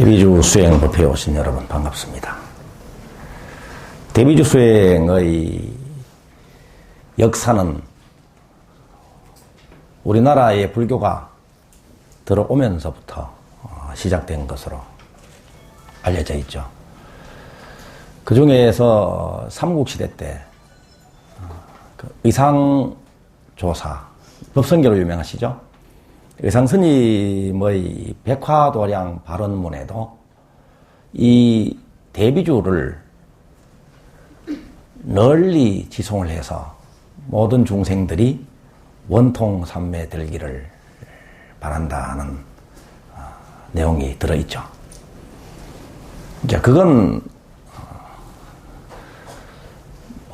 데뷔주 수행 법회에 오신 여러분 반갑습니다. 데뷔주 수행의 역사는 우리나라의 불교가 들어오면서부터 시작된 것으로 알려져 있죠. 그 중에서 삼국시대 때 의상조사, 법성계로 유명하시죠? 의상스님의 백화도량 발언문에도 이 데뷔주를 널리 지송을 해서 모든 중생들이 원통삼매 들기를 바란다는 내용이 들어있죠. 이제 그건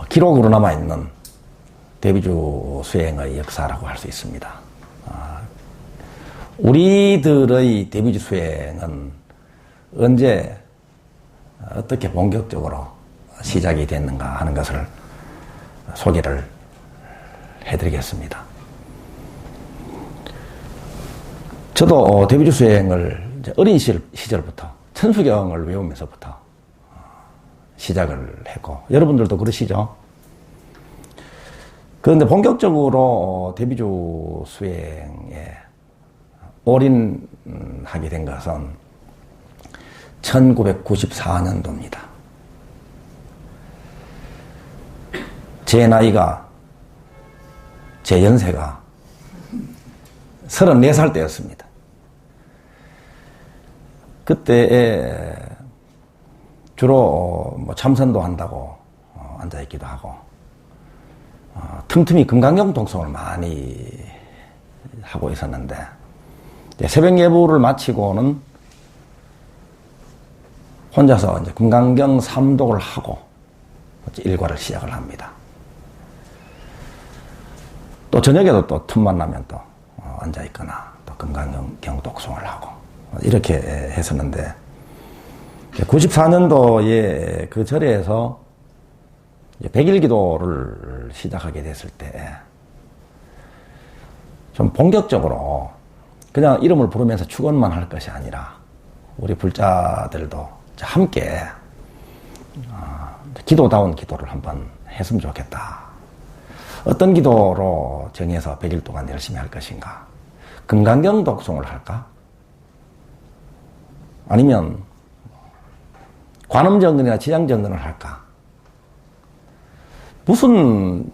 기록으로 남아있는 데뷔주 수행의 역사라고 할 수 있습니다. 우리들의 데뷔주 수행은 언제 어떻게 본격적으로 시작이 됐는가 하는 것을 소개를 해드리겠습니다. 저도 데뷔주 수행을 어린 시절부터 천수경을 외우면서부터 시작을 했고, 여러분들도 그러시죠? 그런데 본격적으로 데뷔주 수행에 올인하게 된 것은 1994년도입니다. 제 나이가, 제 연세가 34살 때였습니다. 그때에 주로 참선도 한다고 앉아있기도 하고, 틈틈이 금강경 독송을 많이 하고 있었는데, 새벽 예불을 마치고는 혼자서 이제 금강경 3독을 하고 일과를 시작을 합니다. 또 저녁에도 또 틈만 나면 또 앉아있거나 또 금강경 독송을 하고 이렇게 했었는데, 94년도에 그 절에서 백일기도를 시작하게 됐을 때 좀 본격적으로 그냥 이름을 부르면서 축원만 할 것이 아니라 우리 불자들도 함께 기도다운 기도를 한번 했으면 좋겠다. 어떤 기도로 정해서 100일 동안 열심히 할 것인가? 금강경 독송을 할까? 아니면 관음정근이나 지장정근을 할까? 무슨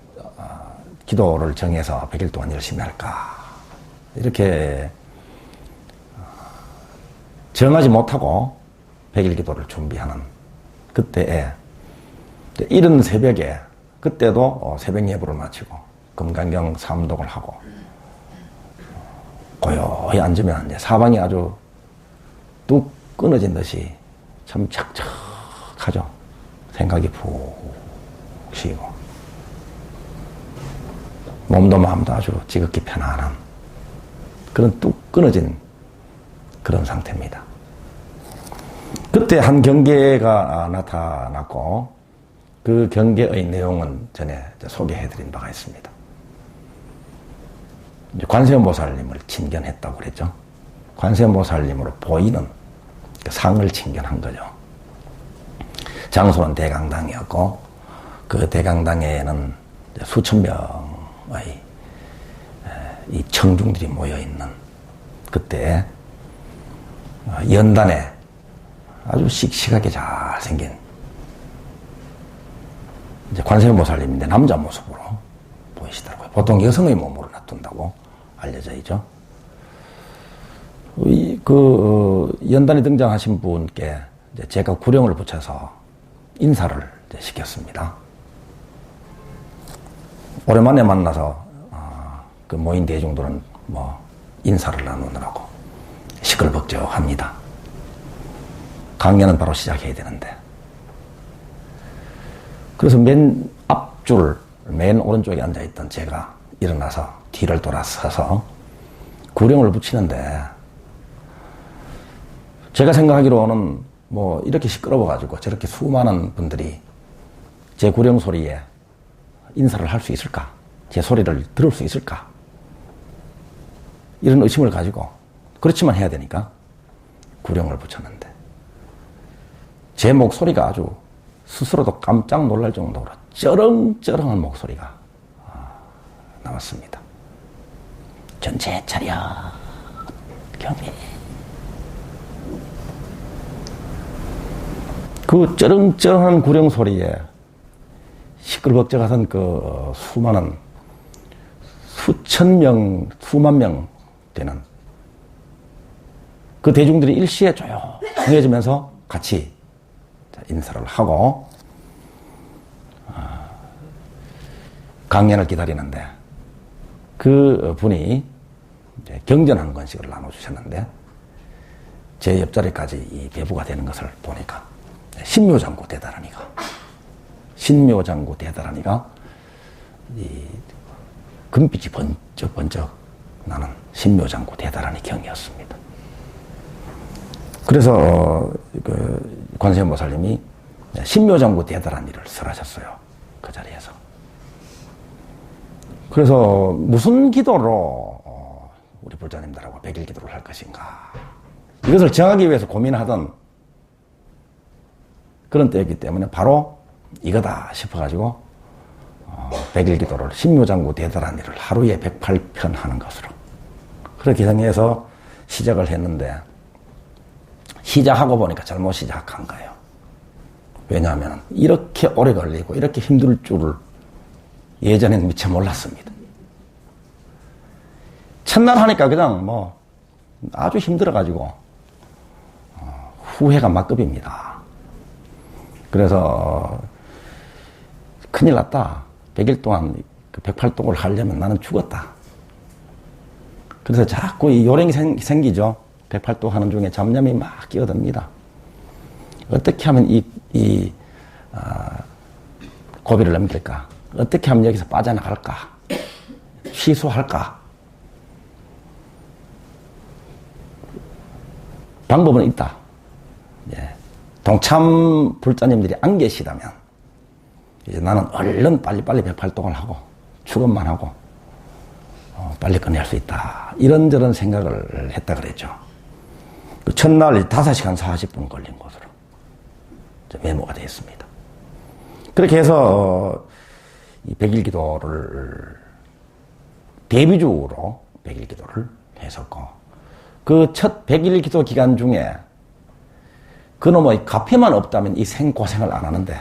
기도를 정해서 100일 동안 열심히 할까? 이렇게 정하지 못하고 100일 기도를 준비하는 그때에 이른 새벽에, 그때도 새벽 예불을 마치고 금강경 3독을 하고 고요히 앉으면 이제 사방이 아주 뚝 끊어진 듯이 참 척척하죠. 생각이 푹 쉬고 몸도 마음도 아주 지극히 편안한 그런 뚝 끊어진 그런 상태입니다. 그때 한 경계가 나타났고, 그 경계의 내용은 전에 소개해드린 바가 있습니다. 관세음보살님을 친견했다고 그랬죠. 관세음보살님으로 보이는 그 상을 친견한 거죠. 장소는 대강당이었고, 그 대강당에는 수천 명의 이 청중들이 모여있는 그때 연단에 아주 씩씩하게 잘생긴 이제 관세음보살님인데 남자 모습으로 보이시더라고요. 보통 여성의 몸으로 놔둔다고 알려져 있죠. 연단에 등장하신 분께 제가 구령을 붙여서 인사를 시켰습니다. 오랜만에 만나서 그 모인 대중들은 인사를 나누느라고 시끌벅적합니다. 강연은 바로 시작해야 되는데, 그래서 맨 앞줄, 맨 오른쪽에 앉아있던 제가 일어나서 뒤를 돌아서서 구령을 붙이는데, 제가 생각하기로는 이렇게 시끄러워가지고 저렇게 수많은 분들이 제 구령 소리에 인사를 할 수 있을까? 제 소리를 들을 수 있을까? 이런 의심을 가지고, 그렇지만 해야 되니까 구령을 붙였는데, 제 목소리가 아주 스스로도 깜짝 놀랄 정도로 쩌렁쩌렁한 목소리가 나왔습니다. 전체 차려 경례. 그 쩌렁쩌렁한 구령 소리에 시끌벅적하던 그 수많은 수천 명, 수만 명 되는 그 대중들이 일시에 조용해지면서 같이 인사를 하고 강연을 기다리는데 그 분이 이제 경전 한 권씩을 나눠주셨는데 제 옆자리까지 이 배부가 되는 것을 보니까 신묘장구 대다라니가 이 금빛이 번쩍번쩍 나는 신묘장구 대다라니 경이었습니다. 그래서 그 관세음보살님이 신묘장구 대다라니를 설하셨어요. 그 자리에서. 그래서 무슨 기도로 우리 불자님들하고 백일 기도를 할 것인가, 이것을 정하기 위해서 고민하던 그런 때였기 때문에 바로 이거다 싶어가지고 백일 기도를 신묘장구 대다라니를 하루에 108편 하는 것으로 그렇게 정해서 시작을 했는데, 시작하고 보니까 잘못 시작한 거예요. 왜냐하면 이렇게 오래 걸리고 이렇게 힘들 줄을 예전에는 미처 몰랐습니다. 첫날 하니까 그냥 뭐 아주 힘들어가지고 후회가 막급입니다. 그래서 큰일 났다. 100일 동안 그 108동을 하려면 나는 죽었다. 그래서 자꾸 이 요령이 생기죠. 108동 하는 중에 잡념이 막 끼어듭니다. 어떻게 하면 고비를 넘길까? 어떻게 하면 여기서 빠져나갈까? 취소할까? 방법은 있다. 예. 동참 불자님들이 안 계시다면 이제 나는 얼른 빨리빨리 108동을 하고 출근만 하고 빨리 끝낼 수 있다. 이런저런 생각을 했다 그랬죠. 그 첫날 5시간 40분 걸린 것으로 메모가 되어 있습니다. 그렇게 해서 이 백일 기도를 데뷔주로 백일 기도를 했었고, 그 첫 백일 기도 기간 중에 그놈의 가피만 없다면 이 생고생을 안 하는데,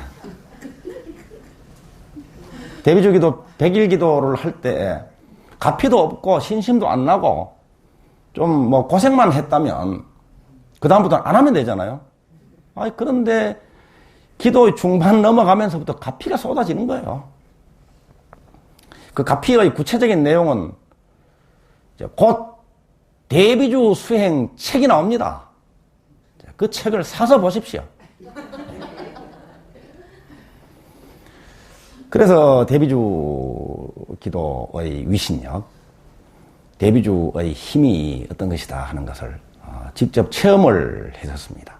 데뷔주 기도 백일 기도를 할 때 가피도 없고 신심도 안 나고 좀 뭐 고생만 했다면 그 다음부터는 안 하면 되잖아요. 그런데 기도 중반 넘어가면서부터 가피가 쏟아지는 거예요. 그 가피의 구체적인 내용은 곧 데뷔주 수행 책이 나옵니다. 그 책을 사서 보십시오. 그래서 데뷔주 기도의 위신력, 데뷔주의 힘이 어떤 것이다 하는 것을 직접 체험을 했었습니다.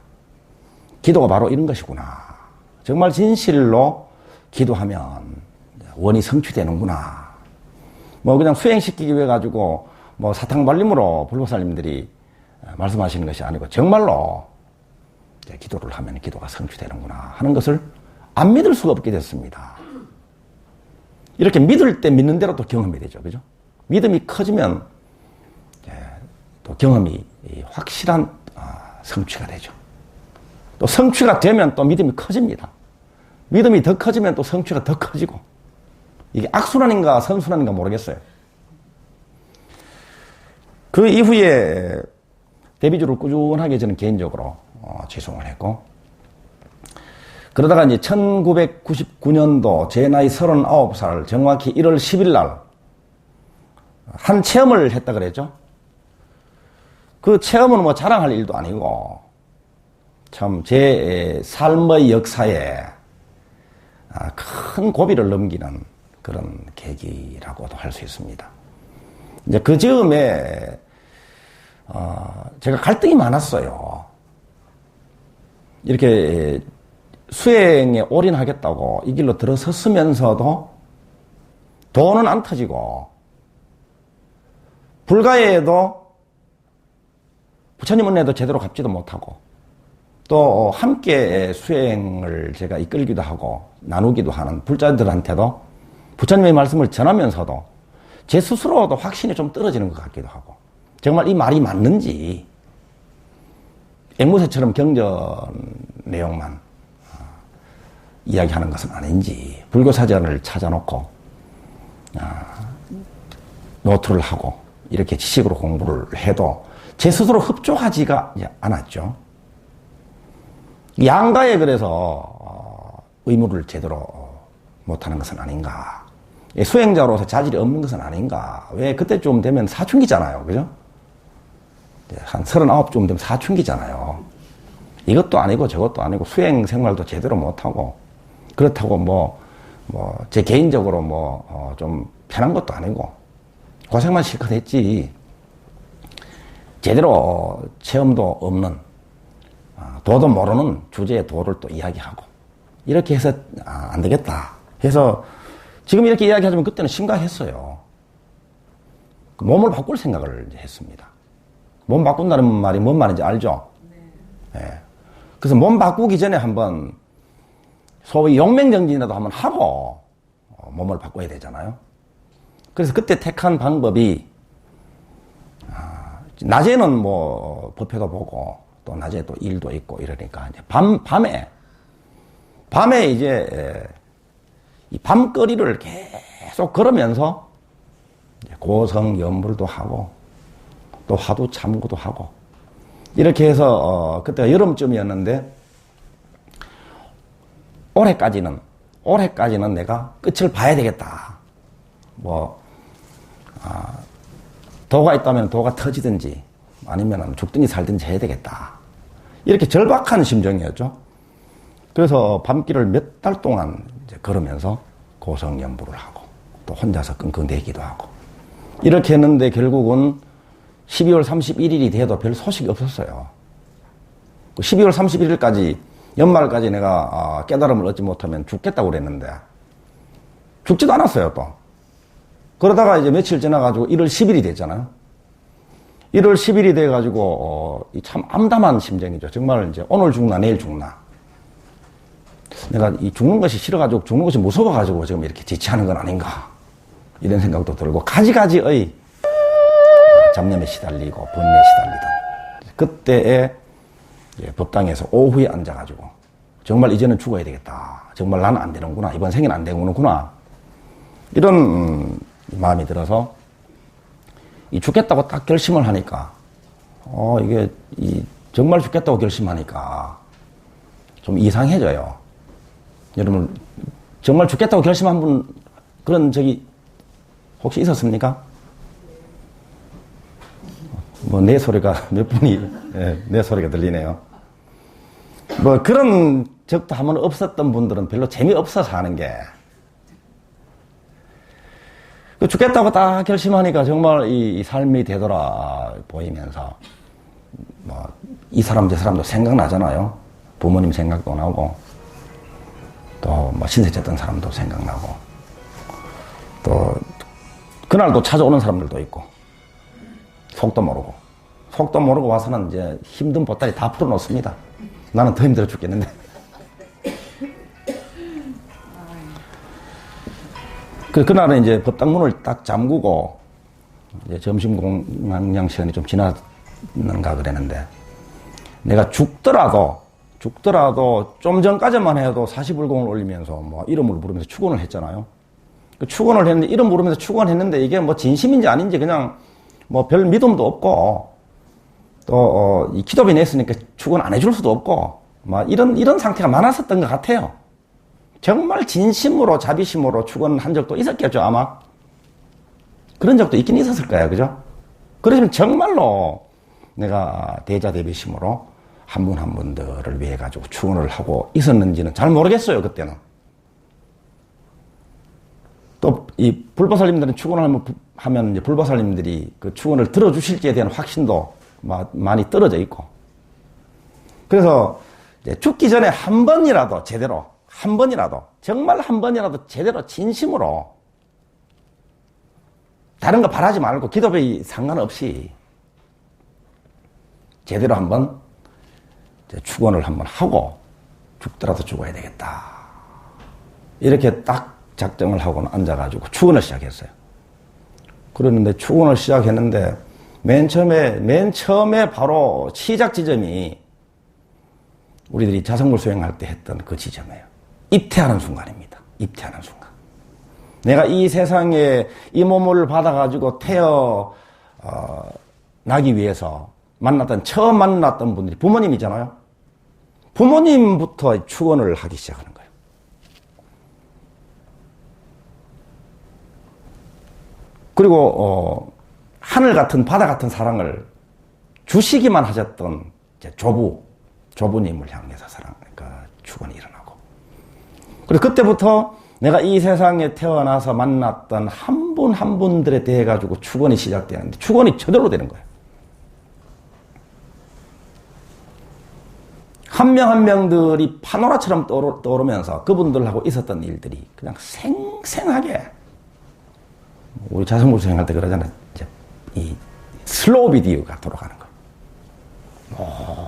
기도가 바로 이런 것이구나. 정말 진실로 기도하면 원이 성취되는구나. 뭐 그냥 수행시키기 위해 가지고 뭐 사탕발림으로 불보살님들이 말씀하시는 것이 아니고 정말로 기도를 하면 기도가 성취되는구나 하는 것을 안 믿을 수가 없게 됐습니다. 이렇게 믿을 때 믿는 대로 또 경험이 되죠. 그죠? 믿음이 커지면 또 경험이 확실한 성취가 되죠. 또 성취가 되면 또 믿음이 커집니다. 믿음이 더 커지면 또 성취가 더 커지고, 이게 악순환인가 선순환인가 모르겠어요. 그 이후에 데뷔주를 꾸준하게 저는 개인적으로 지송을 했고, 그러다가 이제 1999년도 제 나이 39살 정확히 1월 10일 날 한 체험을 했다 그랬죠. 그 체험은 뭐 자랑할 일도 아니고 참 제 삶의 역사에 큰 고비를 넘기는 그런 계기라고도 할 수 있습니다. 이제 그 즈음에 제가 갈등이 많았어요. 이렇게 수행에 올인하겠다고 이 길로 들어섰으면서도 돈은 안 터지고, 불가에도 부처님 은혜도 제대로 갚지도 못하고, 또 함께 수행을 제가 이끌기도 하고 나누기도 하는 불자들한테도 부처님의 말씀을 전하면서도 제 스스로도 확신이 좀 떨어지는 것 같기도 하고, 정말 이 말이 맞는지, 앵무새처럼 경전 내용만 이야기하는 것은 아닌지, 불교사전을 찾아놓고 노트를 하고 이렇게 지식으로 공부를 해도 제 스스로 흡족하지가 않았죠. 양가에 그래서 의무를 제대로 못하는 것은 아닌가. 수행자로서 자질이 없는 것은 아닌가. 왜 그때쯤 되면 사춘기잖아요. 그죠? 한 39쯤 되면 사춘기잖아요. 이것도 아니고 저것도 아니고 수행 생활도 제대로 못하고, 그렇다고 제 개인적으로 좀 편한 것도 아니고, 고생만 실컷 했지, 제대로 체험도 없는, 도도 모르는 주제의 도를 또 이야기하고, 이렇게 해서 안 되겠다 해서 지금 이렇게 이야기하자면 그때는 심각했어요. 몸을 바꿀 생각을 했습니다. 몸 바꾼다는 말이 뭔 말인지 알죠? 네. 예. 그래서 몸 바꾸기 전에 한번 소위 용맹정진이라도 한번 하고 몸을 바꿔야 되잖아요. 그래서 그때 택한 방법이, 낮에는 법회도 보고 또 낮에 또 일도 있고 이러니까 이제 밤에 이제 이 밤거리를 계속 걸으면서 고성 연불도 하고 또 화두 참고도 하고 이렇게 해서 그때가 여름쯤이었는데 올해까지는 내가 끝을 봐야 되겠다. 도가 있다면 도가 터지든지 아니면 죽든지 살든지 해야 되겠다. 이렇게 절박한 심정이었죠. 그래서 밤길을 몇 달 동안 이제 걸으면서 고성연부를 하고 또 혼자서 끙끙대기도 하고 이렇게 했는데 결국은 12월 31일이 돼도 별 소식이 없었어요. 12월 31일까지 연말까지 내가 깨달음을 얻지 못하면 죽겠다고 그랬는데 죽지도 않았어요. 또 그러다가 이제 며칠 지나가지고 1월 10일이 됐잖아요. 1월 10일이 돼가지고 참 암담한 심정이죠. 정말 이제 오늘 죽나 내일 죽나. 내가 이 죽는 것이 싫어가지고 죽는 것이 무서워가지고 지금 이렇게 지체하는 건 아닌가 이런 생각도 들고 가지가지의 잡념에 시달리고 번뇌에 시달리던 그때에 법당에서 오후에 앉아가지고 정말 이제는 죽어야 되겠다. 정말 나는 안 되는구나. 이번 생에는 안 되는구나. 이런 마음이 들어서 이 죽겠다고 딱 결심을 하니까 이게 정말 죽겠다고 결심하니까 좀 이상해져요. 여러분 정말 죽겠다고 결심한 분 그런 적이 혹시 있었습니까? 내 소리가 몇 분이 내 소리가 들리네요. 그런 적도 한 번 없었던 분들은 별로 재미없어서 하는 게 죽겠다고 딱 결심하니까 정말 이 삶이 되돌아 보이면서 이 사람 저 사람도 생각나잖아요. 부모님 생각도 나고 또 신세 졌던 사람도 생각나고 또 그날 또 찾아오는 사람들도 있고 속도 모르고 와서는 이제 힘든 보따리 다 풀어놓습니다. 나는 더 힘들어 죽겠는데. 그날은 이제 법당 문을 딱 잠그고 이제 점심 공양 시간이 좀 지났는가 그랬는데 내가 죽더라도 좀 전까지만 해도 사시불공을 올리면서 이름을 부르면서 축원을 했잖아요. 축원을 했는데 이름 부르면서 축원했는데 이게 진심인지 아닌지 그냥 별 믿음도 없고 또 이 기도비 냈으니까 축원 안 해줄 수도 없고 이런 상태가 많았었던 것 같아요. 정말 진심으로 자비심으로 축원한 적도 있었겠죠 아마. 그런 적도 있긴 있었을 거예요. 그죠? 그러면 정말로 내가 대자대비심으로 한 분 한 분들을 위해 가지고 축원을 하고 있었는지는 잘 모르겠어요. 그때는. 또 이 불보살님들은 축원을 하면 이제 불보살님들이 그 축원을 들어주실지에 대한 확신도 많이 떨어져 있고. 그래서 이제 죽기 전에 한 번이라도 정말 한 번이라도 제대로 진심으로 다른 거 바라지 말고 기도비 상관없이 제대로 한번 축원을 한번 하고 죽더라도 죽어야 되겠다. 이렇게 딱 작정을 하고는 앉아가지고 축원을 시작했어요. 그랬는데 축원을 시작했는데 맨 처음에 바로 시작 지점이 우리들이 자성불 수행할 때 했던 그 지점이에요. 입퇴하는 순간입니다. 입퇴하는 순간. 내가 이 세상에 이 몸을 받아가지고 나기 위해서 처음 만났던 분들이 부모님이잖아요. 부모님부터 축원을 하기 시작하는 거예요. 그리고 하늘 같은 바다 같은 사랑을 주시기만 하셨던 조부님을 향해서 그러니까 축원이 일어나고. 그리고 그때부터 내가 이 세상에 태어나서 만났던 한 분 한 분들에 대해 가지고 축원이 시작되는데 축원이 저절로 되는 거예요. 한 명 한 명들이 파노라처럼 떠오르면서 그분들하고 있었던 일들이 그냥 생생하게 우리 자성불 수행할 때 그러잖아요. 이제 이 슬로우 비디오가 돌아가는 거예요.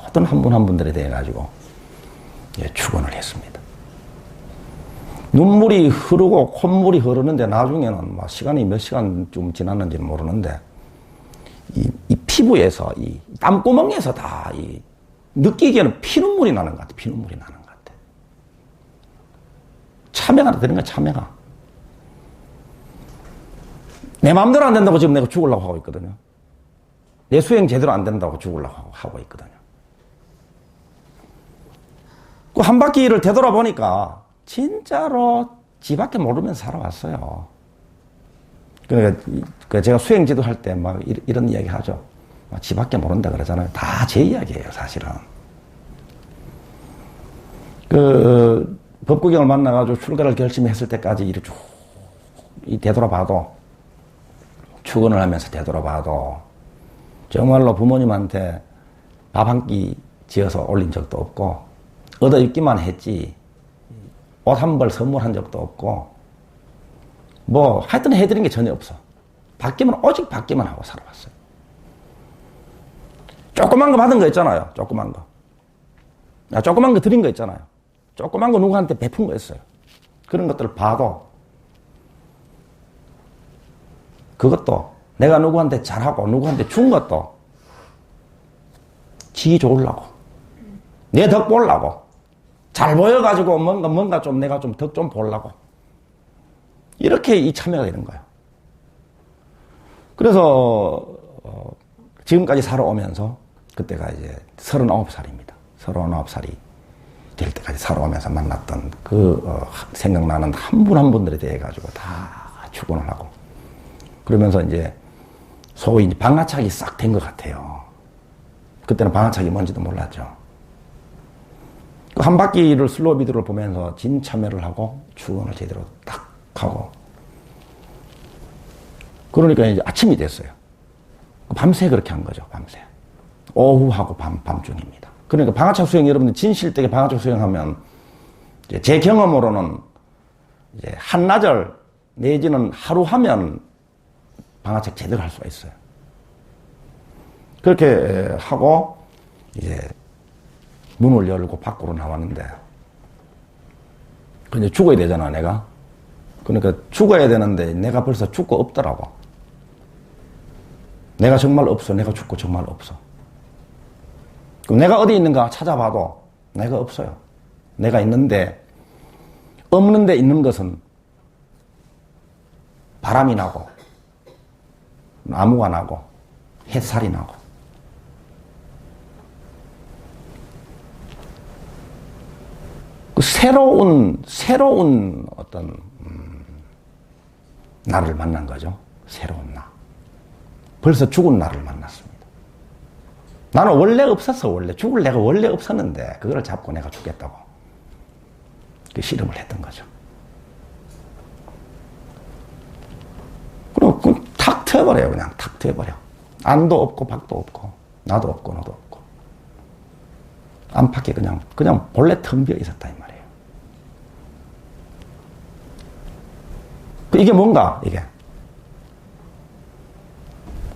모든 한 분 한 분들에 대해 가지고 축원을 했습니다. 눈물이 흐르고 콧물이 흐르는데 나중에는 막 시간이 몇 시간 좀 지났는지는 모르는데 이 피부에서 이 땀구멍에서 다 느끼기에는 피눈물이 나는 것 같아. 피눈물이 나는 것 같아. 참회가 되는 거야. 참회가. 내 마음대로 안 된다고 지금 내가 죽으려고 하고 있거든요. 내 수행 제대로 안 된다고 죽으려고 하고 있거든요. 그 한 바퀴를 되돌아보니까 진짜로 지밖에 모르면서 살아왔어요. 그러니까 제가 수행 지도할 때 막 이런 이야기 하죠. 지밖에 모른다 그러잖아요. 다 제 이야기예요, 사실은. 법구경을 만나가지고 출가를 결심했을 때까지 이렇게 쭉 되돌아봐도, 축원을 하면서 되돌아봐도, 정말로 부모님한테 밥 한 끼 지어서 올린 적도 없고, 얻어 입기만 했지, 옷 한 벌 선물한 적도 없고, 하여튼 해드린 게 전혀 없어. 오직 받기만 하고 살아왔어요. 조그만 거 받은 거 있잖아요. 조그만 거. 조그만 거 드린 거 있잖아요. 조그만 거 누구한테 베푼 거 있어요. 그런 것들을 봐도, 그것도 내가 누구한테 잘하고 누구한테 준 것도 지 좋으려고. 내 덕 보려고. 잘 보여가지고 뭔가 좀 내가 좀 덕 좀 보려고. 이렇게 이 참여가 되는 거예요. 그래서 지금까지 살아오면서 그때가 이제 39살입니다. 39살이 될 때까지 살아오면서 만났던 생각나는 한 분 한 분들에 대해 가지고 다 축원을 하고 그러면서 이제 소위 이제 방아착이 싹 된 것 같아요. 그때는 방아착이 뭔지도 몰랐죠. 한 바퀴를 슬로우 비디오를 보면서 진참여를 하고 축원을 제대로 딱 하고 그러니까 이제 아침이 됐어요. 밤새 그렇게 한 거죠. 밤새. 오후하고 밤중입니다. 그러니까 방아착 수행 여러분들 진실되게 방아착 수행하면 이제 제 경험으로는 이제 한나절 내지는 하루 하면 방아착 제대로 할 수가 있어요. 그렇게 하고 이제 문을 열고 밖으로 나왔는데 근데 죽어야 되잖아 내가. 그러니까 죽어야 되는데 내가 벌써 죽고 없더라고. 내가 정말 없어. 내가 죽고 정말 없어. 그럼 내가 어디 있는가 찾아봐도 내가 없어요. 내가 있는데 없는 데 있는 것은 바람이 나고 나무가 나고 햇살이 나고 그 새로운 어떤 나를 만난 거죠. 새로운 나. 벌써 죽은 나를 만났습니다. 나는 원래 없었어. 죽을 내가 원래 없었는데 그거를 잡고 내가 죽겠다고 그 실험을 했던 거죠. 그럼 탁 트여버려요. 그냥 탁 트여버려. 안도 없고 밖도 없고 나도 없고 너도 없고 안팎에 그냥 본래 텅 비어 있었다 이 말이에요. 이게 뭔가 이게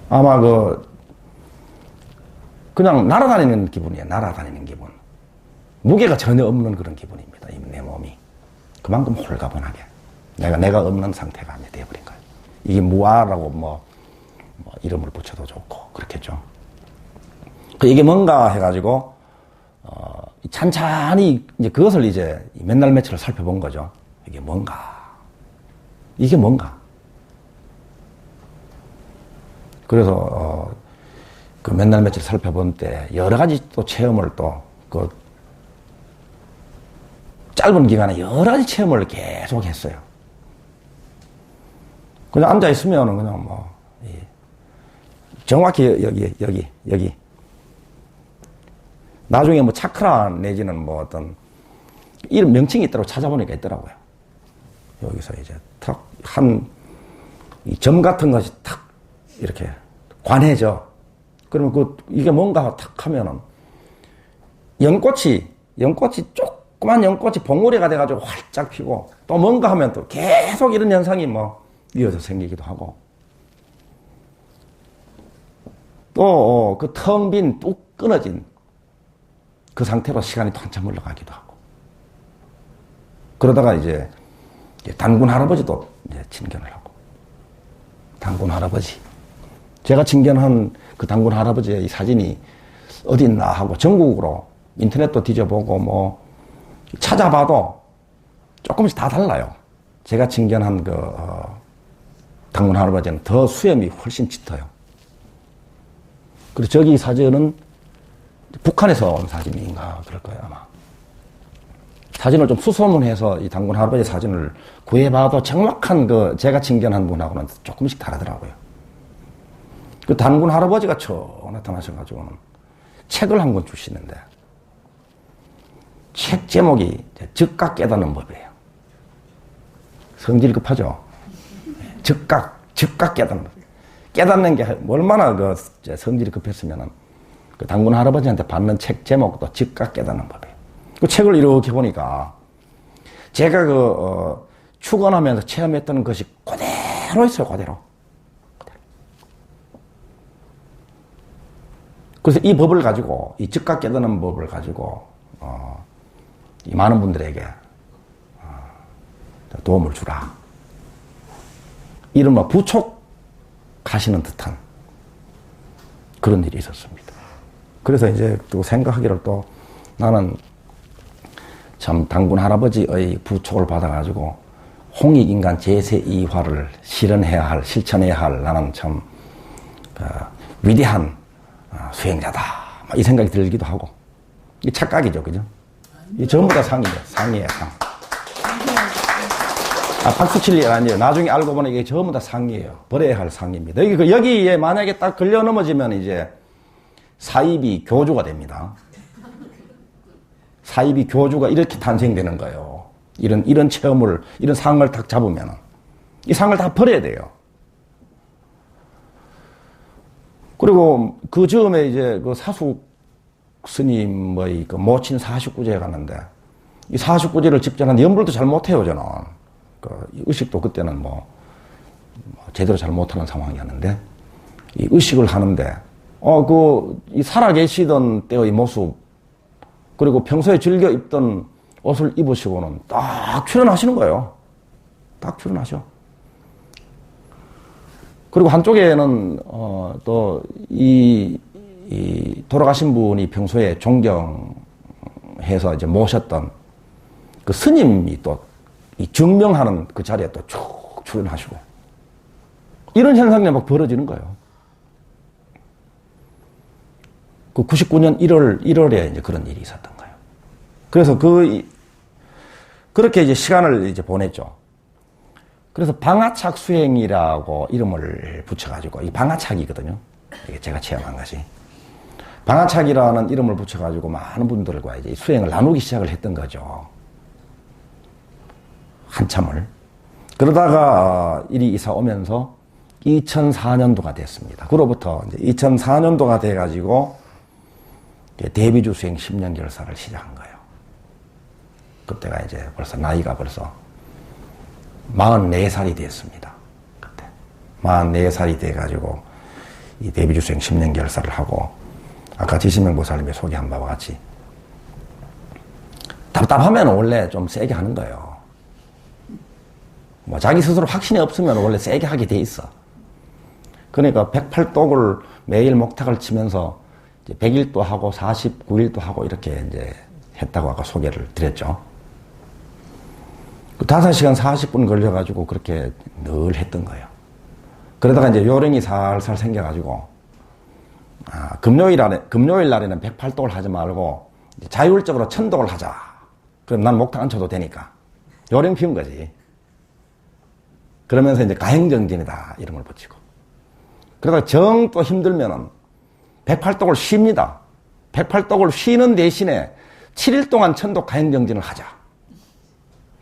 아마 그냥 날아다니는 기분이에요. 날아다니는 기분. 무게가 전혀 없는 그런 기분입니다. 내 몸이. 그만큼 홀가분하게. 내가 없는 상태가 되어버린 거예요. 이게 무아라고 뭐 이름을 붙여도 좋고, 그렇겠죠. 이게 뭔가 해가지고, 찬찬히 이제 그것을 이제 맨날 며칠을 살펴본 거죠. 이게 뭔가. 이게 뭔가. 그래서, 그 맨날 며칠 살펴본 때 여러 가지 또 체험을 그 짧은 기간에 여러 가지 체험을 계속 했어요. 그냥 앉아있으면은 그냥 정확히 여기. 나중에 뭐 차크라 내지는 뭐 어떤 이런 명칭이 있더라고 찾아보니까 있더라고요. 여기서 이제 탁 이 점 같은 것이 탁 이렇게 관해져. 그러면 이게 뭔가 탁 하면은 연꽃이 조그만 연꽃이 봉우리가 돼가지고 활짝 피고 또 뭔가 하면 또 계속 이런 현상이 이어서 생기기도 하고 또 그 텅 빈 뚝 끊어진 그 상태로 시간이 또 한참 흘러가기도 하고 그러다가 이제 단군 할아버지도 이제 친견을 하고 단군 할아버지 제가 친견한 그 단군 할아버지의 이 사진이 어디 있나 하고 전국으로 인터넷도 뒤져보고 찾아봐도 조금씩 다 달라요. 제가 친견한 단군 할아버지는 더 수염이 훨씬 짙어요. 그리고 저기 사진은 북한에서 온 사진인가 그럴 거예요, 아마. 사진을 좀 수소문해서 이 단군 할아버지 사진을 구해봐도 정확한 제가 친견한 분하고는 조금씩 다르더라고요. 그 단군 할아버지가 처음 나타나셔가지고는 책을 한 권 주시는데 책 제목이 즉각 깨닫는 법이에요. 성질이 급하죠? 즉각 깨닫는 법. 깨닫는 게 얼마나 성질이 급했으면은 그 단군 할아버지한테 받는 책 제목도 즉각 깨닫는 법이에요. 그 책을 이렇게 보니까 제가 축원하면서 체험했던 것이 그대로 있어요, 그대로. 그래서 이 법을 가지고, 이 즉각 깨닫는 법을 가지고, 이 많은 분들에게, 도움을 주라. 이른바 부촉하시는 듯한 그런 일이 있었습니다. 그래서 이제 또 생각하기를 또 나는 참 단군 할아버지의 부촉을 받아가지고 홍익인간 제세2화를 실천해야 할 나는 참 위대한 수행자다. 이 생각이 들기도 하고. 이 착각이죠, 그죠? 이 전부 다 상이에요, 상이에요, 상. 박수 칠 일 아니에요. 나중에 알고 보니 이게 전부 다 상이에요. 버려야 할 상입니다. 여기에 만약에 딱 걸려 넘어지면 이제 사입이 교주가 됩니다. 사입이 교주가 이렇게 탄생되는 거예요. 이런 체험을, 이런 상을 딱 잡으면은. 이 상을 다 버려야 돼요. 그리고 그 즈음에 이제 그 사숙 스님의 그 모친 49제에 갔는데, 이 49제를 집전하는데 염불도 잘 못해요, 저는. 의식도 그때는 제대로 잘 못하는 상황이었는데, 이 의식을 하는데, 이 살아계시던 때의 모습, 그리고 평소에 즐겨 입던 옷을 입으시고는 딱 출연하시는 거예요. 딱 출연하셔. 그리고 한쪽에는, 또, 이 돌아가신 분이 평소에 존경해서 이제 모셨던 그 스님이 또, 이 증명하는 그 자리에 또 쭉 출연하시고. 이런 현상이 막 벌어지는 거예요. 그 99년 1월에 이제 그런 일이 있었던 거예요. 그래서 그렇게 이제 시간을 이제 보냈죠. 그래서 방아착 수행이라고 이름을 붙여가지고, 이 방아착이거든요. 이게 제가 체험한 것이. 방아착이라는 이름을 붙여가지고 많은 분들과 이제 수행을 나누기 시작을 했던 거죠. 한참을. 그러다가 일이 이사 오면서 2004년도가 됐습니다. 그로부터 이제 2004년도가 돼가지고 대비주 수행 10년 결사를 시작한 거예요. 그때가 이제 나이가 벌써 44살이 됐습니다. 그때 44살이 돼가지고 이 대비주 수행 10년 결사를 하고, 아까 지신명 보살님이 소개한 바와 같이 답답하면 원래 좀 세게 하는 거예요. 뭐 자기 스스로 확신이 없으면 원래 세게 하게 돼 있어. 그러니까 108독을 매일 목탁을 치면서 이제 100일도 하고 49일도 하고 이렇게 이제 했다고 아까 소개를 드렸죠. 5시간 40분 걸려가지고 그렇게 늘 했던 거예요. 그러다가 이제 요령이 살살 생겨가지고, 금요일 날에는 108독을 하지 말고 자율적으로 1000독을 하자. 그럼 난 목탁 안 쳐도 되니까. 요령 피운 거지. 그러면서 이제 가행정진이다. 이름을 붙이고. 그러다가 정 또 힘들면은 108독을 쉽니다. 108독을 쉬는 대신에 7일 동안 1000독 가행정진을 하자.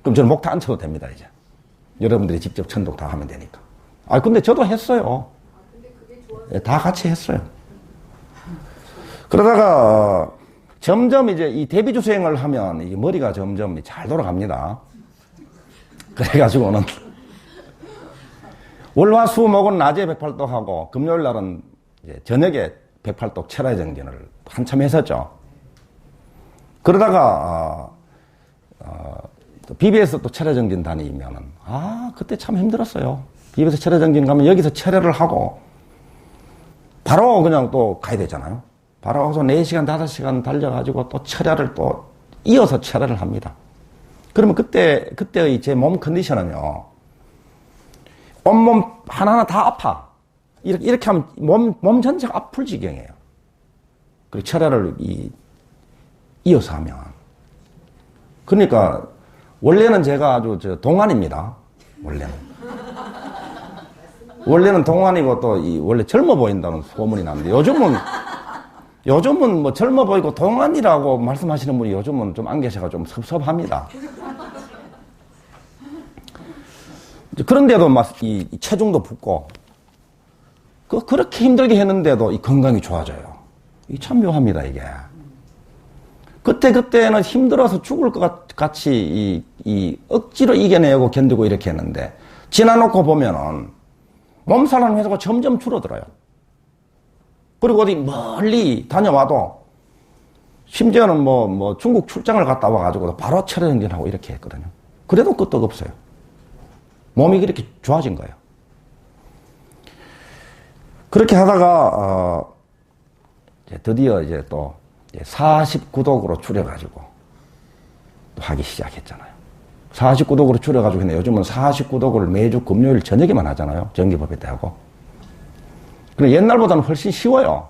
그럼 저는 목탁 안 쳐도 됩니다, 이제. 여러분들이 직접 1000독 다 하면 되니까. 근데 저도 했어요. 다 같이 했어요. 그러다가 점점 이제 이 대비주 수행을 하면 이 머리가 점점 잘 돌아갑니다. 그래가지고는 월화수목은 낮에 108독 하고 금요일 날은 이제 저녁에 108독 철야정진을 한참 했었죠. 그러다가 BBS 또 철야정진 다니면은 그때 참 힘들었어요. BBS 철야정진 가면 여기서 철야를 하고 바로 그냥 또 가야 되잖아요. 바로 가서 4시간 5시간 달려가지고 또 철야를 또 이어서 철야를 합니다. 그러면 그때의 제 몸 컨디션은요, 온몸 하나하나 다 아파. 이렇게 하면 몸 전체가 아플 지경이에요. 그리고 철야를 이어서 하면. 그러니까 원래는 제가 아주 동안입니다. 원래는 동안이고 또 원래 젊어 보인다는 소문이 나는데 요즘은 뭐 젊어 보이고 동안이라고 말씀하시는 분이 요즘은 좀 안 계셔서 좀 섭섭합니다. 그런데도 막 이 체중도 붙고 그렇게 힘들게 했는데도 이 건강이 좋아져요. 이 참 묘합니다, 이게. 그때는 힘들어서 죽을 것 같이 이 억지로 이겨내고 견디고 이렇게 했는데 지나놓고 보면은 몸살하는 회사가 점점 줄어들어요. 그리고 어디 멀리 다녀와도 심지어는 뭐 중국 출장을 갔다 와가지고 바로 철야정진하고 이렇게 했거든요. 그래도 끄떡없어요. 몸이 그렇게 좋아진 거예요. 그렇게 하다가 드디어 이제 또 49독으로 줄여가지고 또 하기 시작했잖아요. 49독으로 줄여가지고 근데 요즘은 49독을 매주 금요일 저녁에만 하잖아요. 정기법회 때 하고. 그럼 옛날보다는 훨씬 쉬워요.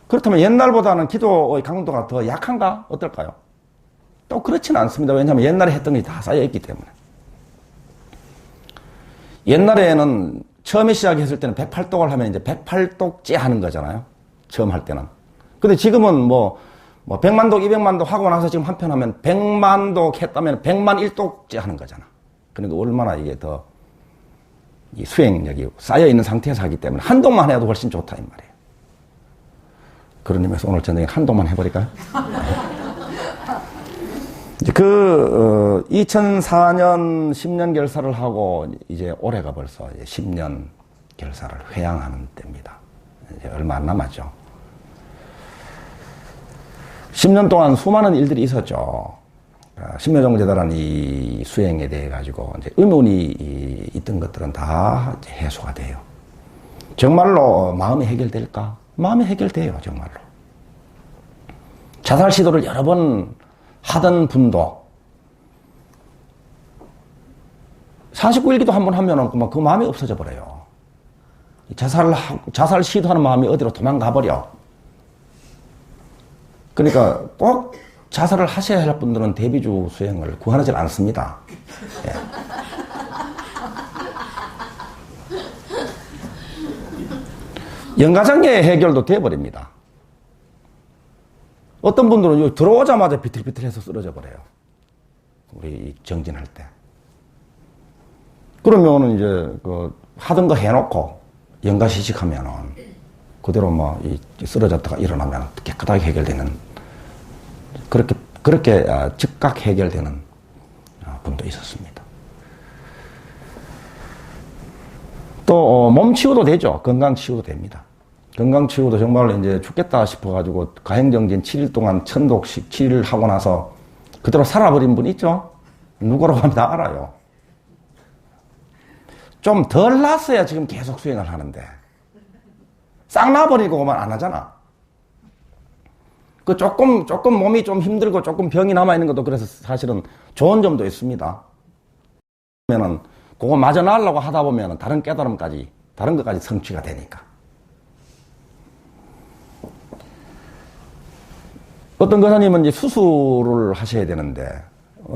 그렇다면 옛날보다는 기도의 강도가 더 약한가? 어떨까요? 또 그렇지는 않습니다. 왜냐하면 옛날에 했던 게 다 쌓여있기 때문에. 옛날에는 처음에 시작했을 때는 108독을 하면 이제 108독째 하는 거잖아요. 처음 할 때는. 근데 지금은 뭐 100만독, 200만독 하고 나서 지금 한편 하면 100만독 했다면 100만 1독째 하는 거잖아. 그러니까 얼마나 이게 더 이 수행력이 쌓여있는 상태에서 하기 때문에 한독만 해도 훨씬 좋다, 이 말이에요. 그런 의미에서 오늘 저녁에 한독만 해버릴까요? 이제 2004년 10년 결사를 하고 이제 올해가 벌써 이제 10년 결사를 회양하는 때입니다. 이제 얼마 안 남았죠. 10년 동안 수많은 일들이 있었죠. 신묘정제다라는 이 수행에 대해 가지고 이제 의문이 있던 것들은 다 해소가 돼요. 정말로 마음이 해결될까? 마음이 해결돼요, 정말로. 자살 시도를 여러 번 하던 분도 49일기도 한 번 하면은 그 마음이 없어져 버려요. 자살 시도하는 마음이 어디로 도망가 버려. 그러니까 꼭 자살을 하셔야 할 분들은 대비주 수행을 구하지 않습니다. 예. 연가장애 해결도 돼버립니다. 어떤 분들은 여기 들어오자마자 비틀비틀해서 쓰러져 버려요. 우리 정진할 때. 그러면은 이제 하던 거 해놓고 연가시식하면은 그대로 쓰러졌다가 일어나면 깨끗하게 해결되는 그렇게 즉각 해결되는 분도 있었습니다. 또 몸 치유도 되죠. 건강 치유도 됩니다. 건강 치유도 정말 이제 죽겠다 싶어가지고 가행정진 7일 동안 1000독씩 7일 하고 나서 그대로 살아버린 분 있죠? 누구라고 하면 다 알아요. 좀 덜 났어야 지금 계속 수행을 하는데 싹 나버리고만 안 하잖아. 그 조금 몸이 좀 힘들고 조금 병이 남아있는 것도 그래서 사실은 좋은 점도 있습니다. 그러면은 그거 마저 나으려고 하다 보면은 다른 깨달음까지, 다른 것까지 성취가 되니까. 어떤 거사님은 이제 수술을 하셔야 되는데,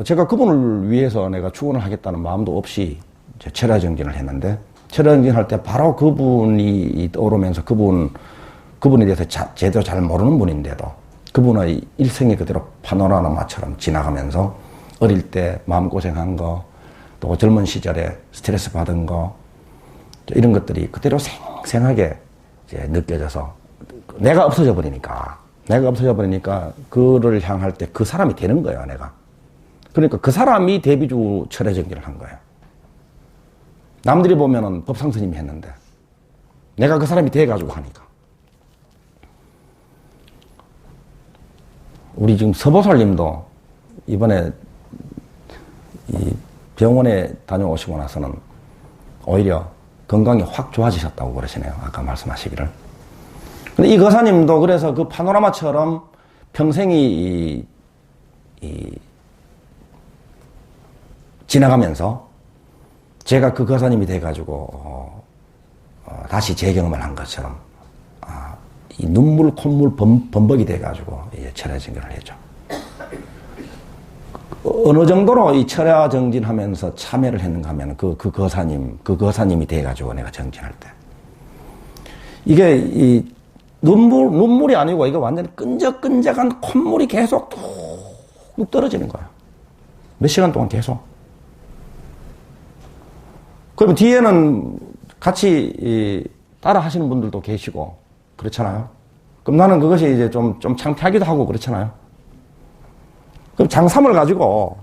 제가 그분을 위해서 내가 축원을 하겠다는 마음도 없이 철야정진을 했는데, 철야정진할 때 바로 그분이 떠오르면서 그분에 대해서 제대로 잘 모르는 분인데도 그분의 일생이 그대로 파노라마처럼 지나가면서 어릴 때 마음고생한 거, 또 젊은 시절에 스트레스 받은 거, 이런 것들이 그대로 생생하게 이제 느껴져서 내가 없어져 버리니까 그를 향할 때 그 사람이 되는 거예요, 내가. 그러니까 그 사람이 대비주 철야정진을 한 거예요. 남들이 보면은 법상스님이 했는데 내가 그 사람이 돼가지고 하니까. 우리 지금 서보살님도 이번에 이 병원에 다녀오시고 나서는 오히려 건강이 확 좋아지셨다고 그러시네요. 아까 말씀하시기를. 근데 이 거사님도 그래서 그 파노라마처럼 평생이 지나가면서 제가 그 거사님이 돼가지고 다시 재경험을 한 것처럼 이 눈물 콧물 범벅이 돼가지고 이제 철야정진을 했죠. 어느 정도로 이 철야정진하면서 참여를 했는가 하면 그 거사님이 돼가지고 내가 정진할 때 이게 이 눈물이 아니고 이거 완전히 끈적끈적한 콧물이 계속 뚝 떨어지는 거야. 몇 시간 동안 계속. 그러면 뒤에는 같이 따라 하시는 분들도 계시고 그렇잖아요. 그럼 나는 그것이 이제 좀 창피하기도 하고 그렇잖아요. 그럼 장삼을 가지고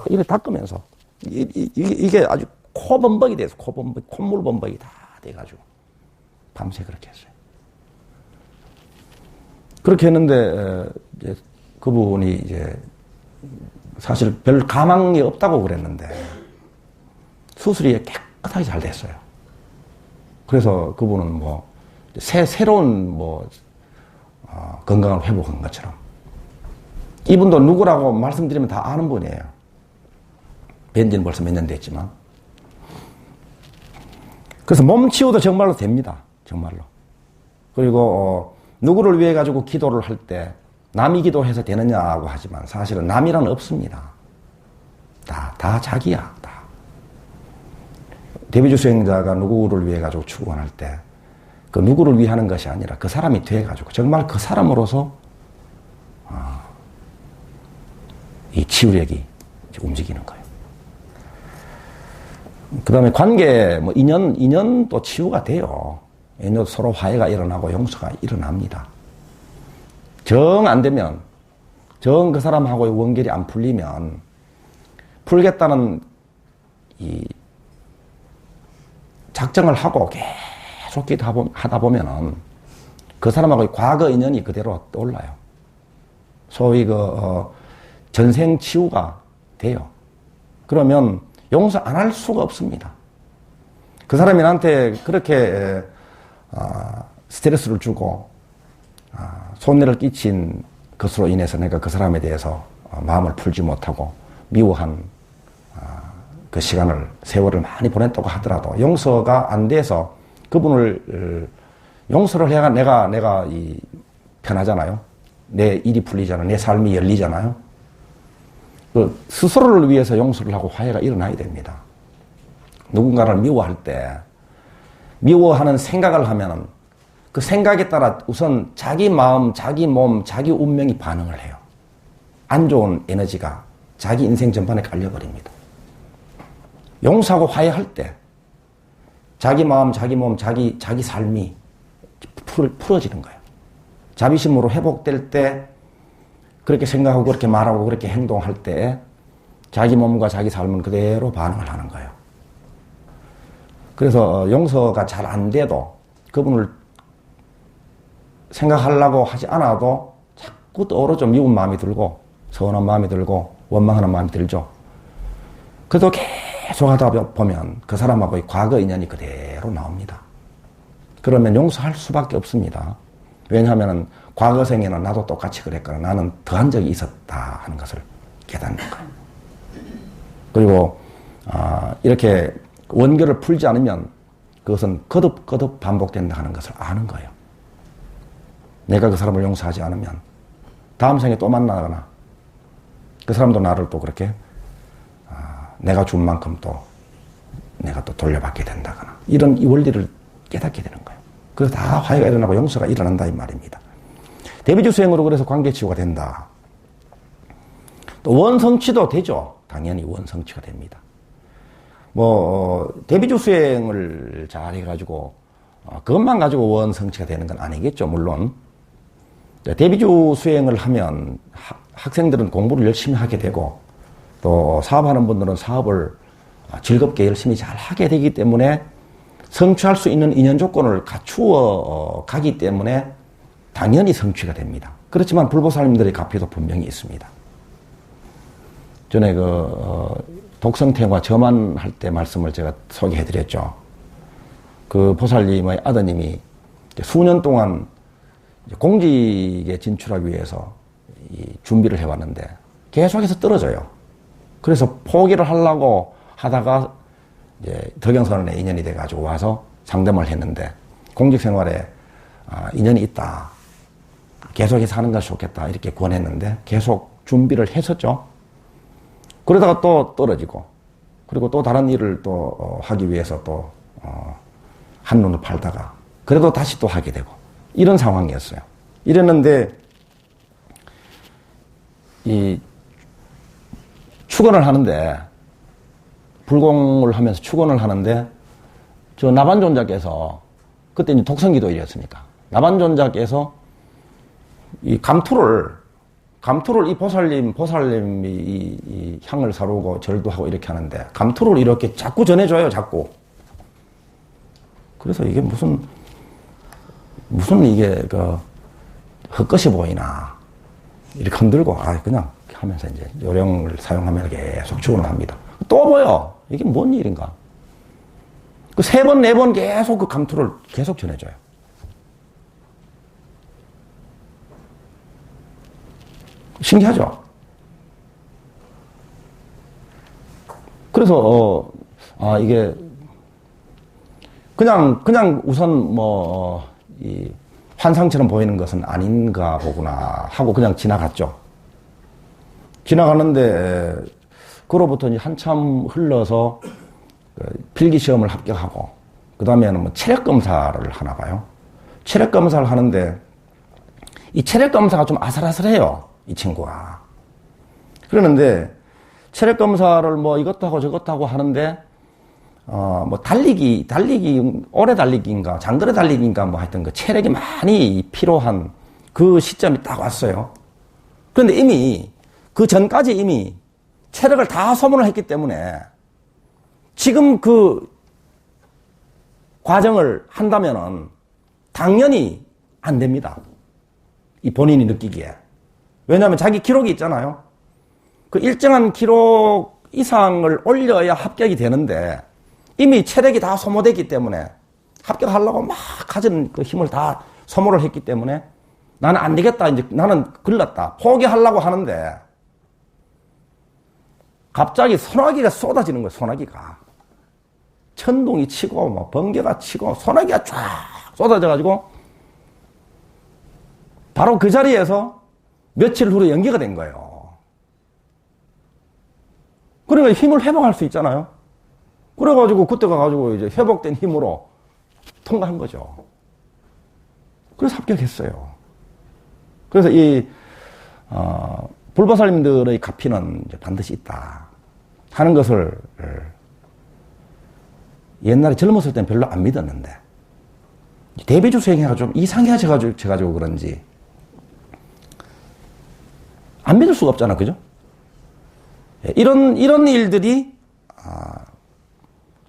이렇게 닦으면서 이게 아주 코범벅이 돼서 콧물 범벅이 다 돼가지고 밤새 그렇게 했어요. 그렇게 했는데 이제 그분이 이제 사실 별 가망이 없다고 그랬는데 수술이 깨끗하게 잘 됐어요. 그래서 그분은 뭐 새로운 건강을 회복한 것처럼. 이분도 누구라고 말씀드리면 다 아는 분이에요. 뵌 지는 벌써 몇 년 됐지만. 그래서 몸 치유도 정말로 됩니다. 정말로. 그리고 누구를 위해 가지고 기도를 할 때 남이 기도해서 되느냐고 하지만 사실은 남이란 없습니다. 다 자기야. 다. 대비주 수행자가 누구를 위해 가지고 축원할 때 그 누구를 위하는 것이 아니라 그 사람이 돼 가지고 정말 그 사람으로서 이 치유력이 움직이는 거예요. 그 다음에 관계, 인연도 치유가 돼요. 인연 서로 화해가 일어나고 용서가 일어납니다. 정 안 되면, 정 그 사람하고의 원결이 안 풀리면, 풀겠다는 이 작정을 하고 계속 하다 보면은 그 사람하고의 과거 인연이 그대로 떠올라요. 소위 전생 치유가 돼요. 그러면 용서 안 할 수가 없습니다. 그 사람이 나한테 그렇게 스트레스를 주고 손해를 끼친 것으로 인해서 내가 그 사람에 대해서 마음을 풀지 못하고 미워한 그 세월을 많이 보냈다고 하더라도 용서가 안 돼서 그분을 용서를 해야 내가 편하잖아요. 내 일이 풀리잖아요. 내 삶이 열리잖아요. 스스로를 위해서 용서를 하고 화해가 일어나야 됩니다. 누군가를 미워할 때 미워하는 생각을 하면은 그 생각에 따라 우선 자기 마음, 자기 몸, 자기 운명이 반응을 해요. 안 좋은 에너지가 자기 인생 전반에 깔려버립니다. 용서하고 화해할 때 자기 마음, 자기 몸, 자기 삶이 풀어지는 거예요. 자비심으로 회복될 때 그렇게 생각하고 그렇게 말하고 그렇게 행동할 때 자기 몸과 자기 삶은 그대로 반응을 하는 거예요. 그래서 용서가 잘 안 돼도 그분을 생각하려고 하지 않아도 자꾸 떠오르죠. 미운 마음이 들고 서운한 마음이 들고 원망하는 마음이 들죠. 그래도 계속 하다 보면 그 사람하고의 과거 인연이 그대로 나옵니다. 그러면 용서할 수밖에 없습니다. 왜냐하면 과거 생에는 나도 똑같이 그랬거나 나는 더한 적이 있었다 하는 것을 깨닫는 거예요. 그리고 이렇게 원결을 풀지 않으면 그것은 거듭거듭 반복된다 하는 것을 아는 거예요. 내가 그 사람을 용서하지 않으면 다음 생에 또 만나거나 그 사람도 나를 또 그렇게 내가 준 만큼 또 내가 또 돌려받게 된다거나 이런 이 원리를 깨닫게 되는 거예요. 그래서 다 화해가 일어나고 용서가 일어난다 이 말입니다. 대비주 수행으로 그래서 관계치유가 된다. 또 원성취도 되죠. 당연히 원성취가 됩니다. 대비주 수행을 잘 해가지고 그것만 가지고 원성취가 되는 건 아니겠죠. 물론 대비주 수행을 하면 학생들은 공부를 열심히 하게 되고 또 사업하는 분들은 사업을 즐겁게 열심히 잘 하게 되기 때문에 성취할 수 있는 인연 조건을 갖추어 가기 때문에 당연히 성취가 됩니다. 그렇지만 불보살님들의 가피도 분명히 있습니다. 전에 독성태와 저만할 때 말씀을 제가 소개해드렸죠. 그 보살님의 아드님이 수년 동안 공직에 진출하기 위해서 준비를 해왔는데 계속해서 떨어져요. 그래서 포기를 하려고 하다가 이제 덕영선언에 인연이 돼가지고 와서 상담을 했는데 공직 생활에 인연이 있다. 계속해서 하는 것이 좋겠다. 이렇게 권했는데 계속 준비를 했었죠. 그러다가 또 떨어지고 그리고 또 다른 일을 또 하기 위해서 또 한눈을 팔다가 그래도 다시 또 하게 되고 이런 상황이었어요. 이랬는데 이 축원을 하는데 불공을 하면서 축원을 하는데 저 나반존자께서 그때 이제 독성기도일이었으니까 나반존자께서 이 감투를 이 보살님이 이 향을 사르고 절도 하고 이렇게 하는데 감투를 이렇게 자꾸 전해줘요, 자꾸. 그래서 이게 무슨 이게 헛것이 보이나 이렇게 흔들고 그냥 하면서 이제 요령을 사용하면 계속 축원을 합니다. 또 보여. 이게 뭔 일인가? 그 3번, 4번 계속 그 감투를 계속 전해줘요. 신기하죠? 그래서, 이게, 그냥 우선 이 환상처럼 보이는 것은 아닌가 보구나 하고 그냥 지나갔죠. 지나가는데, 그로부터 이제 한참 흘러서 필기 시험을 합격하고, 그 다음에는 체력 검사를 하나 봐요. 체력 검사를 하는데, 이 체력 검사가 좀 아슬아슬해요. 이 친구가. 그러는데, 체력 검사를 이것도 하고 저것도 하고 하는데, 달리기, 오래 달리기인가, 장거리 달리기인가 하여튼 그 체력이 많이 필요한 그 시점이 딱 왔어요. 그런데 이미, 그 전까지 이미 체력을 다 소모를 했기 때문에 지금 그 과정을 한다면은 당연히 안 됩니다. 이 본인이 느끼기에. 왜냐하면 자기 기록이 있잖아요. 그 일정한 기록 이상을 올려야 합격이 되는데 이미 체력이 다 소모됐기 때문에 합격하려고 막 가진 그 힘을 다 소모를 했기 때문에 나는 안 되겠다. 이제 나는 글렀다. 포기하려고 하는데 갑자기 소나기가 쏟아지는 거예요. 소나기가. 천둥이 치고 번개가 치고 소나기가 쫙 쏟아져가지고 바로 그 자리에서 며칠 후에 연기가 된 거예요. 그러니까 힘을 회복할 수 있잖아요. 그래가지고 그때 가가지고 이제 회복된 힘으로 통과한 거죠. 그래서 합격했어요. 그래서 이 불보살님들의 가피는 이제 반드시 있다 하는 것을 옛날에 젊었을 때는 별로 안 믿었는데 대비주 수행해가 좀 이상해져가지고 그런지 안 믿을 수가 없잖아, 그죠? 이런 일들이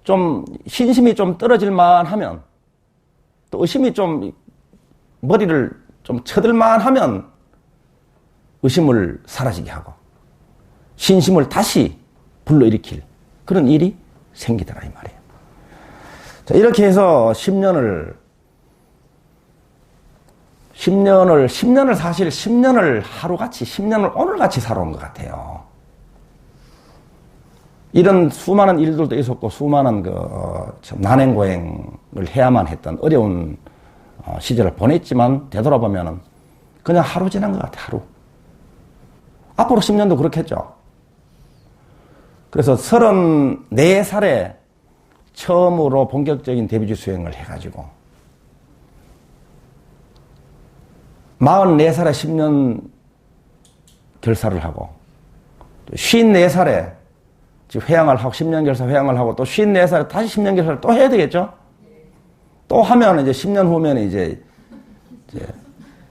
좀 신심이 좀 떨어질만 하면 또 의심이 좀 머리를 좀 쳐들만 하면 의심을 사라지게 하고 신심을 다시 불러일으킬 그런 일이 생기더라 이 말이에요. 자, 이렇게 해서 10년을 사실 10년을 하루같이 10년을 오늘같이 살아온 것 같아요. 이런 수많은 일들도 있었고 수많은 참 난행고행을 해야만 했던 어려운 시절을 보냈지만 되돌아보면은 그냥 하루 지난 것 같아. 하루. 앞으로 10년도 그렇겠죠. 그래서 34살에 처음으로 본격적인 데뷔주 수행을 해가지고 44살에 10년 결사를 하고 54살에 회양을 하고 10년 결사 회양을 하고 또 54살에 다시 10년 결사를 또 해야 되겠죠? 또 하면 이제 10년 후면 이제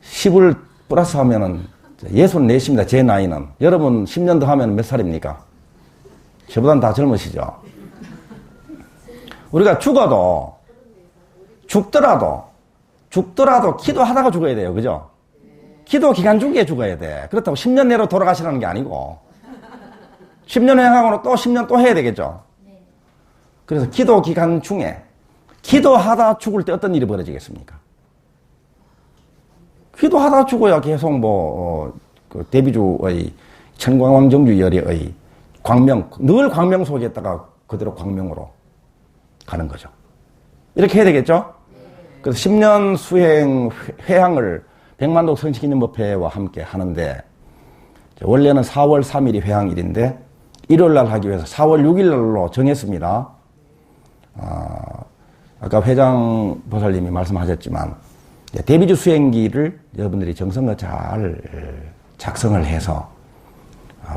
10을 플러스 하면은 64입니다. 제 나이는. 여러분 10년 더 하면 몇 살입니까? 저보다는 다 젊으시죠? 우리가 죽더라도 기도하다가 죽어야 돼요. 그죠? 기도 기간 중에 죽어야 돼. 그렇다고 10년 내로 돌아가시라는 게 아니고 10년 행하고는 또 10년 또 해야 되겠죠? 그래서 기도 기간 중에 기도하다 죽을 때 어떤 일이 벌어지겠습니까? 기도하다 죽어야 계속 그 데뷔주의 천광왕정주 열의의 광명, 늘 광명 속에 있다가 그대로 광명으로 가는 거죠. 이렇게 해야 되겠죠? 그래서 10년 수행 회향을 백만독 성식기념법회와 함께 하는데 원래는 4월 3일이 회향일인데 일요일날 하기 위해서 4월 6일날로 정했습니다. 아까 회장 보살님이 말씀하셨지만 데뷔주 수행기를 여러분들이 정성껏 잘 작성을 해서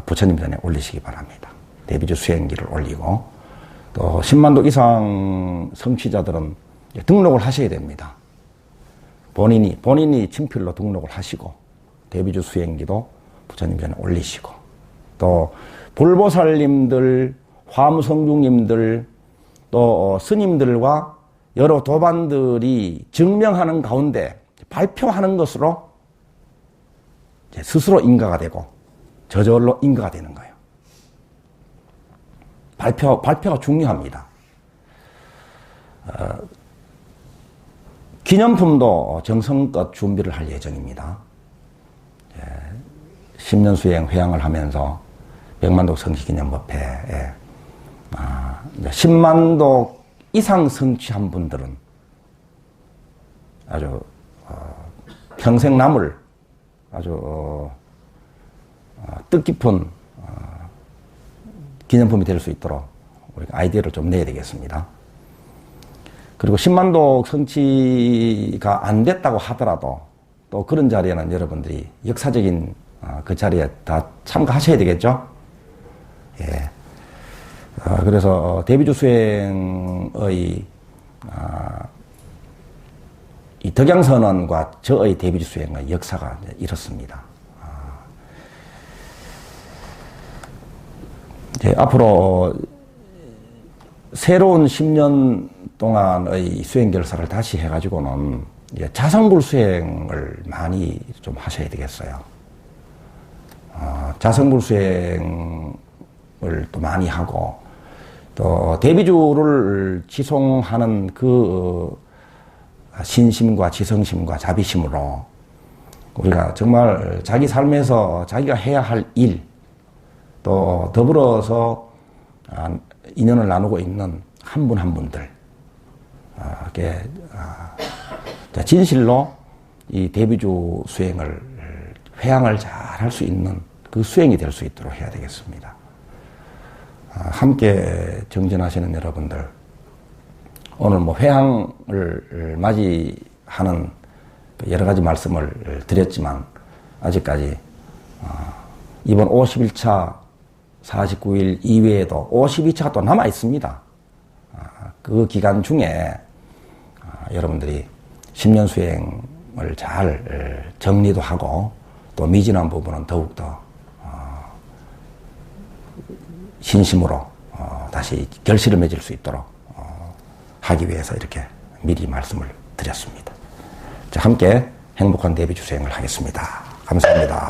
부처님 전에 올리시기 바랍니다. 데뷔주 수행기를 올리고 또 10만독 이상 성취자들은 등록을 하셔야 됩니다. 본인이 친필로 등록을 하시고 데뷔주 수행기도 부처님 전에 올리시고 또 불보살님들, 화무성중님들 또 스님들과 여러 도반들이 증명하는 가운데 발표하는 것으로 스스로 인가가 되고 저절로 인가가 되는 거예요. 발표가 중요합니다. 기념품도 정성껏 준비를 할 예정입니다. 10년 수행 회양을 하면서 백만독 성식기념법회에 10만독 이상 성취한 분들은 아주 평생 남을 아주 뜻깊은 기념품이 될 수 있도록 우리가 아이디어를 좀 내야 되겠습니다. 그리고 10만독 성취가 안 됐다고 하더라도 또 그런 자리에는 여러분들이 역사적인 그 자리에 다 참가하셔야 되겠죠? 예. 그래서 데뷔주 수행의 이 덕양선언과 저의 데뷔주 수행의 역사가 이렇습니다. 이제 앞으로 새로운 10년 동안의 수행 결사를 다시 해가지고는 자성불 수행을 많이 좀 하셔야 되겠어요. 자성불 수행을 또 많이 하고 또 데뷔주를 지송하는 그 신심과 지성심과 자비심으로 우리가 정말 자기 삶에서 자기가 해야 할 일, 또 더불어서 인연을 나누고 있는 한 분 한 분들, 진실로 이 데뷔주 수행을 회양을 잘 할 수 있는 그 수행이 될 수 있도록 해야 되겠습니다. 함께 정진하시는 여러분들, 오늘 회향을 맞이하는 여러 가지 말씀을 드렸지만 아직까지 이번 51차 49일 이외에도 52차가 또 남아 있습니다. 그 기간 중에 여러분들이 10년 수행을 잘 정리도 하고 또 미진한 부분은 더욱더 신심으로 다시 결실을 맺을 수 있도록 하기 위해서 이렇게 미리 말씀을 드렸습니다. 자, 함께 행복한 데뷔주 수행을 하겠습니다. 감사합니다.